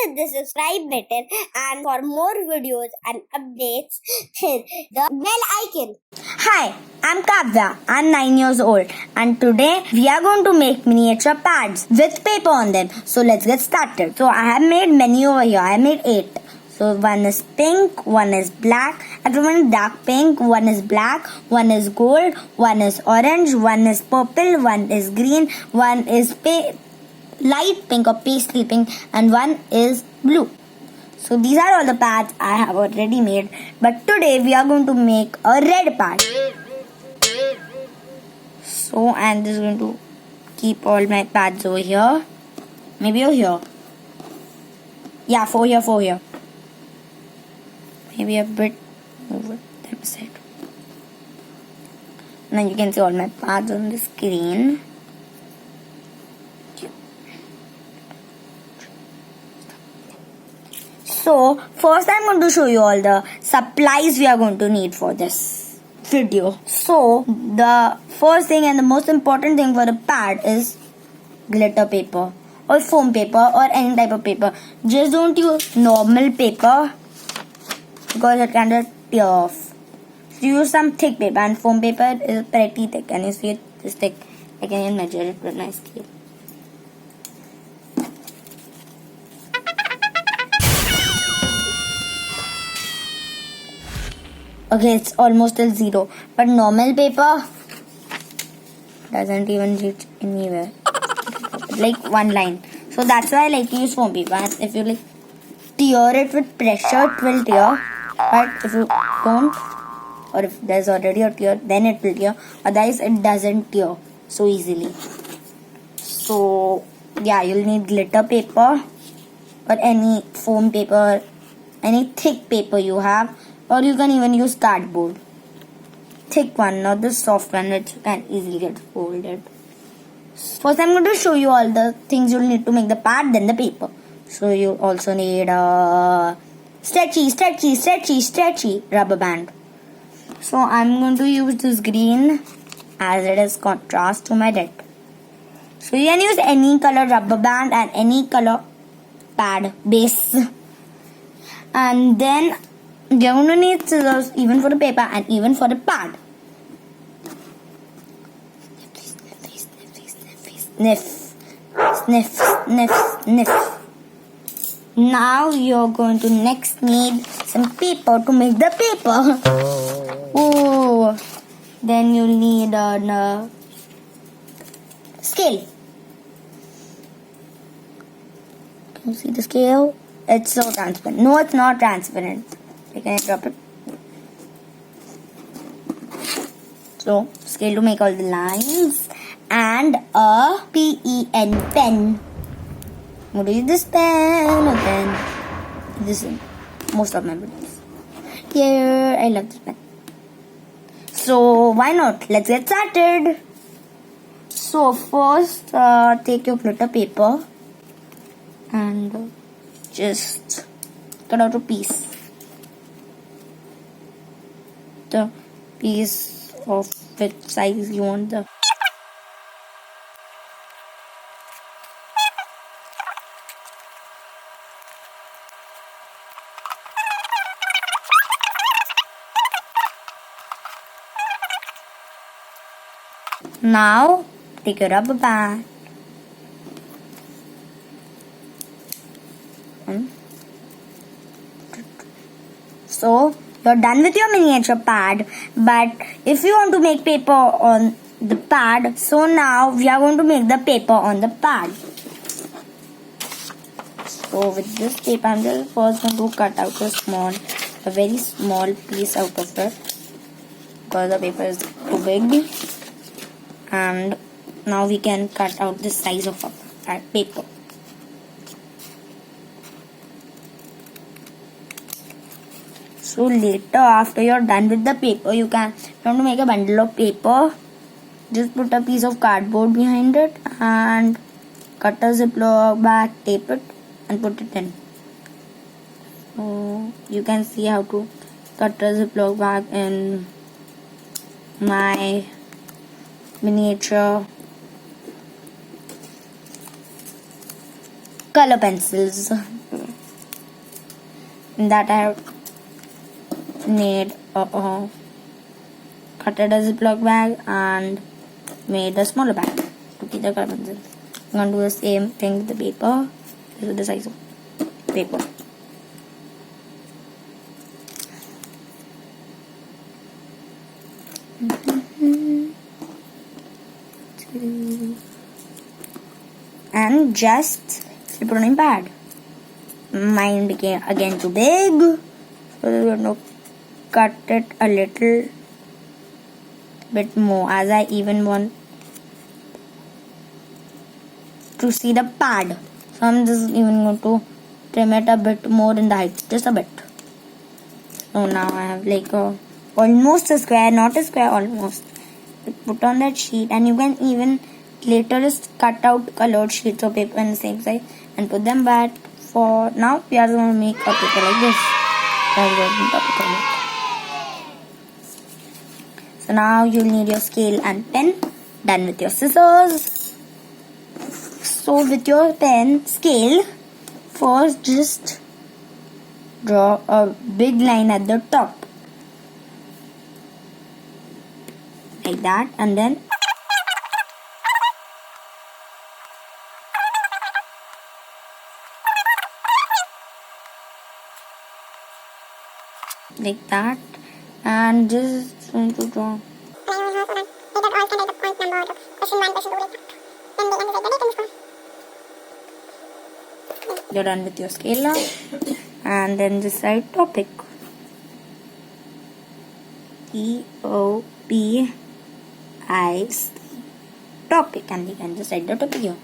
hit the subscribe button, and for more videos and updates, hit the bell icon. Hi, I'm Kavya. I'm 9 years old, and today we are going to make miniature pads with paper on them. So let's get started. So I have made many over here. I made 8. So one is pink, one is black, and one is dark pink, one is black, one is gold, one is orange, one is purple, one is green, one is light pink or pastel pink, and one is blue. So these are all the pads I have already made, but today we are going to make a red pad. So I'm just going to keep all my pads over here. Maybe over here. Yeah, 4 here, 4 here. Maybe a bit over that side. Now you can see all my pads on the screen. So first I'm going to show you all the supplies we are going to need for this video. So the first thing and the most important thing for the pad is glitter paper or foam paper or any type of paper. Just don't use normal paper because it can tear off. So use some thick paper, and foam paper is pretty thick. Can you see it? It's thick. I can even measure it with my scale. Okay, it's almost till 0. But normal paper doesn't even reach anywhere. Like one line. So that's why I like to use foam paper. And if you like tear it with pressure, it will tear. But if you don't, or if there's already a tear, then it will tear. Otherwise, it doesn't tear so easily. So yeah, you'll need glitter paper or any foam paper, any thick paper you have. Or you can even use cardboard. Thick one, not the soft one which can easily get folded. First I'm going to show you all the things you'll need to make the pad, then the paper. So you also need a stretchy rubber band. So I'm going to use this green as it is contrast to my red. So you can use any color rubber band and any color pad base. And then you're going to need scissors even for the paper and even for the pad. Sniff, sniff, sniff, sniff. Now you're going to next need some paper to make the paper. Oh, then you'll need a scale. Can you see the scale? It's so transparent. No, it's not transparent. Can I drop it? So, scale to make all the lines. And a pen. I'm going to use this pen or pen. This is most of my videos. Yeah, I love this pen. So, why not? Let's get started. So, first, take your glitter paper and just cut out a piece. The piece of which size you want the Now take your rubber band so you're done with your miniature pad, but if you want to make paper on the pad, so now we are going to make the paper on the pad. So with this paper, I'm just first going to cut out a very small piece out of it because the paper is too big. And now we can cut out the size of our paper. So later, after you're done with the paper, you want to make a bundle of paper. Just put a piece of cardboard behind it and cut a ziploc bag, tape it and put it in. So you can see how to cut a ziploc bag in my miniature color pencils. In that I have made cutted a ziploc bag and made a smaller bag to keep the color pencils. I'm going to do the same thing with the paper. This is the size of paper. And just flip it on your pad. Mine became again too big, so we're going to cut it a little bit more, as I even want to see the pad. So I'm just even going to trim it a bit more in the height, just a bit. So now I have like almost a square, not a square, almost. Put on that sheet, and you can even later just cut out colored sheets of paper in the same size and put them back. For now, we are going to make a paper like this. So now you'll need your scale and pen. Done with your scissors. So with your pen, scale, first just draw a big line at the top. Like that, and then like that, and just going to draw. You're done with your scale now, and then this side topic. TOPIC topic, and you can just write the topic here.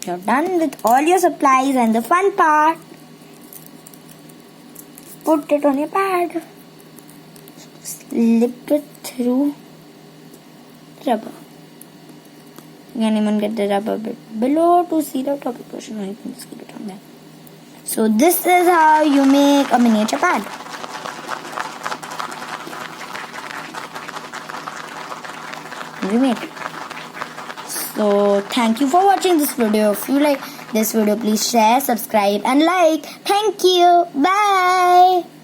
You're done with all your supplies, and the fun part, put it on your pad, slip it through rubber. You can even get the rubber bit below to see the topic portion, or you can just keep it on there. So this is how you make a miniature pad. We made it. So thank you for watching this video. If you like this video, please share, subscribe and like. Thank you. Bye.